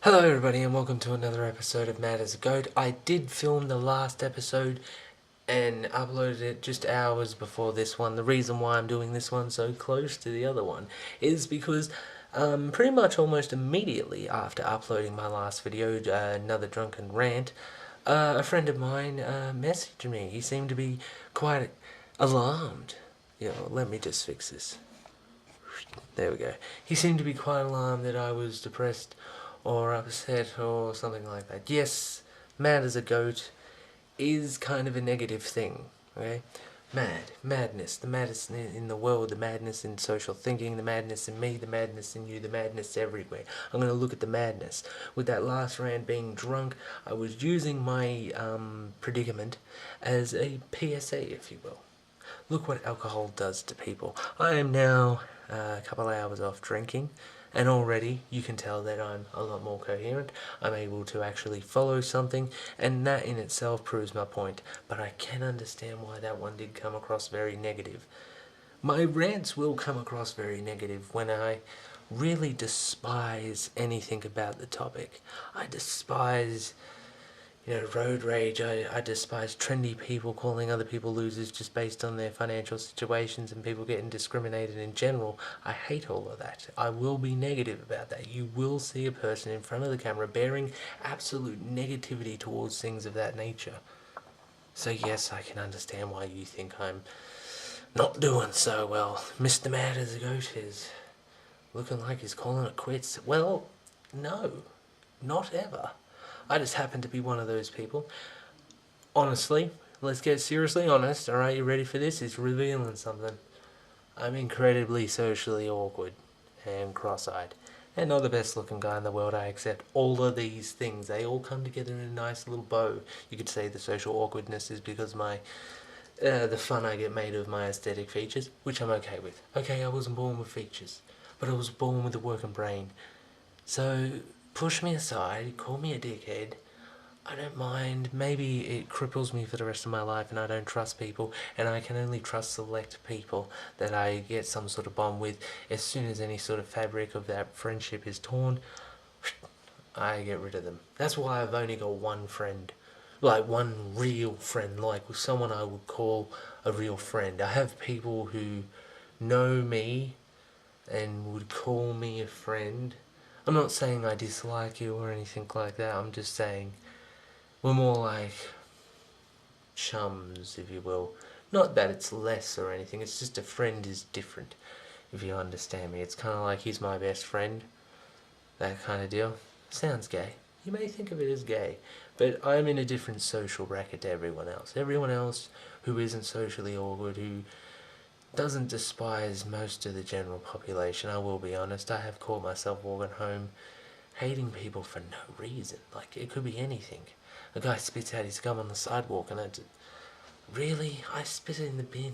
Hello everybody and welcome to another episode of Mad as a Goat. I did film the last episode and uploaded it just hours before this one. The reason why I'm doing this one so close to the other one is because pretty much almost immediately after uploading my last video, another drunken rant, a friend of mine messaged me. He seemed to be quite alarmed. Let me just fix this. There we go. He seemed to be quite alarmed that I was depressed or upset or something like that. Yes, mad as a goat is kind of a negative thing, okay? Madness, the madness in the world, the madness in social thinking, the madness in me, the madness in you, the madness everywhere. I'm going to look at the madness. With that last rant being drunk, I was using my predicament as a PSA, if you will. Look what alcohol does to people. I am now a couple of hours off drinking, and already you can tell that I'm a lot more coherent. I'm able to actually follow something, and that in itself proves my point. But I can understand why that one did come across very negative. My rants will come across very negative when I really despise anything about the topic. I despise road rage. I despise trendy people calling other people losers just based on their financial situations and people getting discriminated in general. I hate all of that. I will be negative about that. You will see a person in front of the camera bearing absolute negativity towards things of that nature. So yes, I can understand why you think I'm not doing so well. Mr. Mad as a Goat is looking like he's calling it quits. Well, no, not ever. I just happen to be one of those people. Honestly, let's get seriously honest, alright, you ready for this? It's revealing something. I'm incredibly socially awkward and cross-eyed. And not the best looking guy in the world, I accept all of these things. They all come together in a nice little bow. You could say the social awkwardness is because the fun I get made of my aesthetic features, which I'm okay with. Okay, I wasn't born with features, but I was born with a working brain. So, push me aside, call me a dickhead. I don't mind. Maybe it cripples me for the rest of my life and I don't trust people, and I can only trust select people that I get some sort of bond with. As soon as any sort of fabric of that friendship is torn, I get rid of them. That's why I've only got one friend. Like one real friend, like someone I would call a real friend. I have people who know me and would call me a friend. I'm not saying I dislike you or anything like that. I'm just saying we're more like chums, if you will. Not that it's less or anything, it's just a friend is different, if you understand me. It's kind of like he's my best friend, that kind of deal. Sounds gay. You may think of it as gay, but I'm in a different social bracket to everyone else. Everyone else who isn't socially awkward, who doesn't despise most of the general population, I will be honest, I have caught myself walking home hating people for no reason. Like, it could be anything. A guy spits out his gum on the sidewalk and I just, really? I spit it in the bin.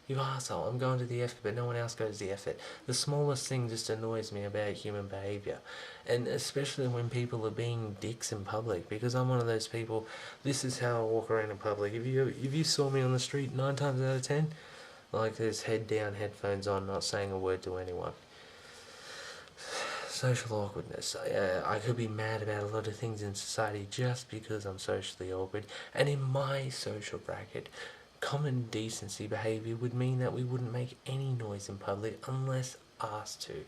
You arsehole, I'm going to the effort, but no one else goes to the effort. The smallest thing just annoys me about human behaviour. And especially when people are being dicks in public, because I'm one of those people, this is how I walk around in public. If you saw me on the street 9 times out of 10, like this head down, headphones on, not saying a word to anyone. Social awkwardness. I could be mad about a lot of things in society just because I'm socially awkward. And in my social bracket, common decency behaviour would mean that we wouldn't make any noise in public unless asked to.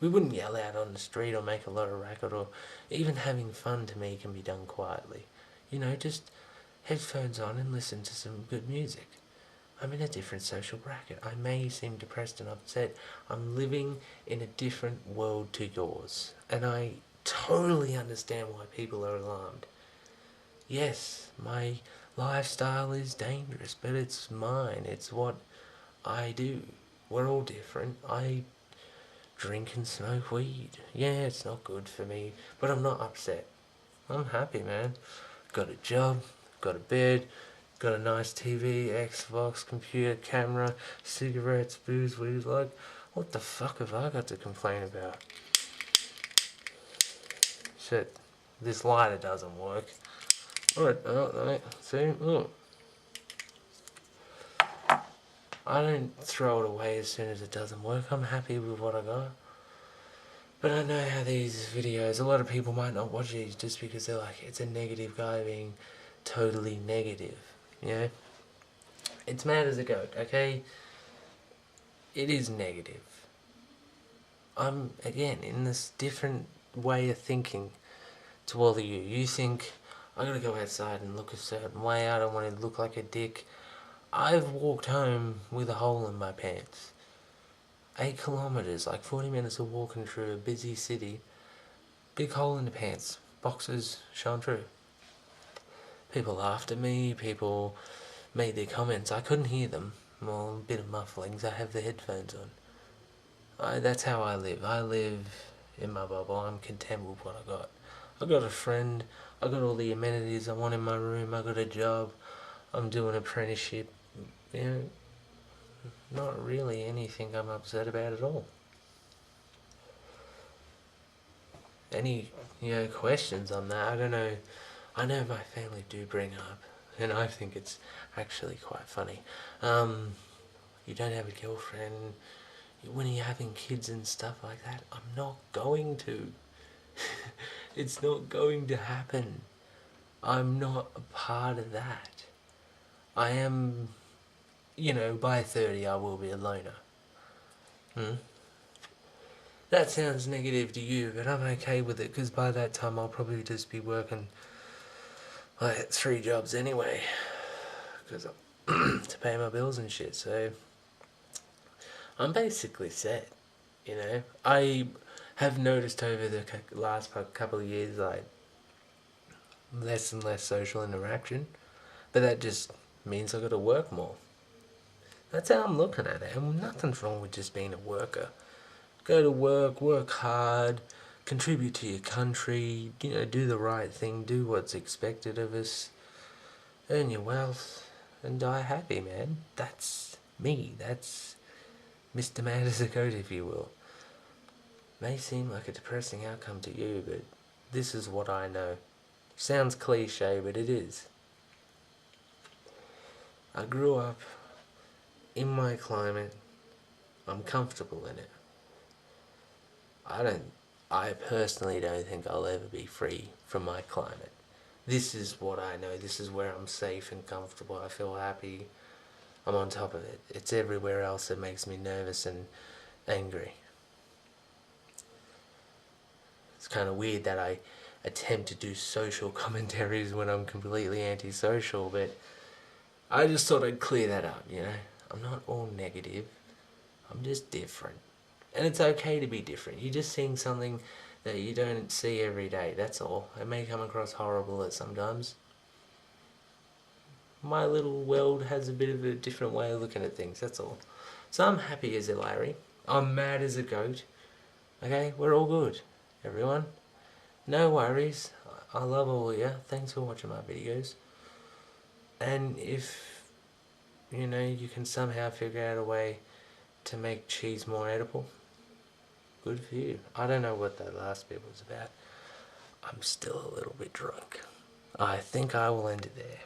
We wouldn't yell out on the street or make a lot of racket, or even having fun to me can be done quietly. Just headphones on and listen to some good music. I'm in a different social bracket. I may seem depressed and upset. I'm living in a different world to yours. And I totally understand why people are alarmed. Yes, my lifestyle is dangerous, but it's mine. It's what I do. We're all different. I drink and smoke weed. Yeah, it's not good for me, but I'm not upset. I'm happy, man. Got a job, got a bed, got a nice TV, Xbox, computer, camera, cigarettes, booze, weed. Like, what the fuck have I got to complain about? Shit, this lighter doesn't work. Alright, oh, see, look. I don't throw it away as soon as it doesn't work. I'm happy with what I got. But I know how these videos, a lot of people might not watch these just because they're like, it's a negative guy being totally negative, you know? It's mad as a goat, okay? It is negative. I'm, again, in this different way of thinking to all of you. You think, I gotta go outside and look a certain way, I don't want to look like a dick. I've walked home with a hole in my pants. 8 kilometres, like 40 minutes of walking through a busy city. Big hole in the pants. Boxers shone through. People laughed at me, people made their comments. I couldn't hear them. Well, a bit of mufflings. I have the headphones on. That's how I live. I live in my bubble. I'm content with what I got. I got a friend. I got all the amenities I want in my room. I got a job. I'm doing an apprenticeship. You know, not really anything I'm upset about at all. Any, questions on that? I don't know. I know my family do bring up, and I think it's actually quite funny. You don't have a girlfriend when you're having kids and stuff like that. I'm not going to. It's not going to happen. I'm not a part of that. I am, by 30 I will be a loner. That sounds negative to you, but I'm okay with it, because by that time I'll probably just be working like 3 jobs anyway, because to pay my bills and shit, so I'm basically set, I have noticed over the last couple of years, like, less and less social interaction, but that just means I gotta work more. That's how I'm looking at it, and nothing's wrong with just being a worker. Go to work hard, contribute to your country, do the right thing, do what's expected of us, earn your wealth, and die happy, man. That's me. That's Mr. Mad as a Goat, if you will. May seem like a depressing outcome to you, but this is what I know. Sounds cliche, but it is. I grew up in my climate. I'm comfortable in it. I personally don't think I'll ever be free from my climate. This is what I know. This is where I'm safe and comfortable. I feel happy. I'm on top of it. It's everywhere else that makes me nervous and angry. It's kind of weird that I attempt to do social commentaries when I'm completely antisocial, but I just thought I'd clear that up, I'm not all negative. I'm just different. And it's okay to be different. You're just seeing something that you don't see every day, that's all. It may come across horrible at sometimes. My little world has a bit of a different way of looking at things, that's all. So I'm happy as a Larry. I'm mad as a goat. Okay, we're all good, everyone. No worries. I love all of you. Thanks for watching my videos. And if, you can somehow figure out a way to make cheese more edible, good for you. I don't know what that last bit was about. I'm still a little bit drunk. I think I will end it there.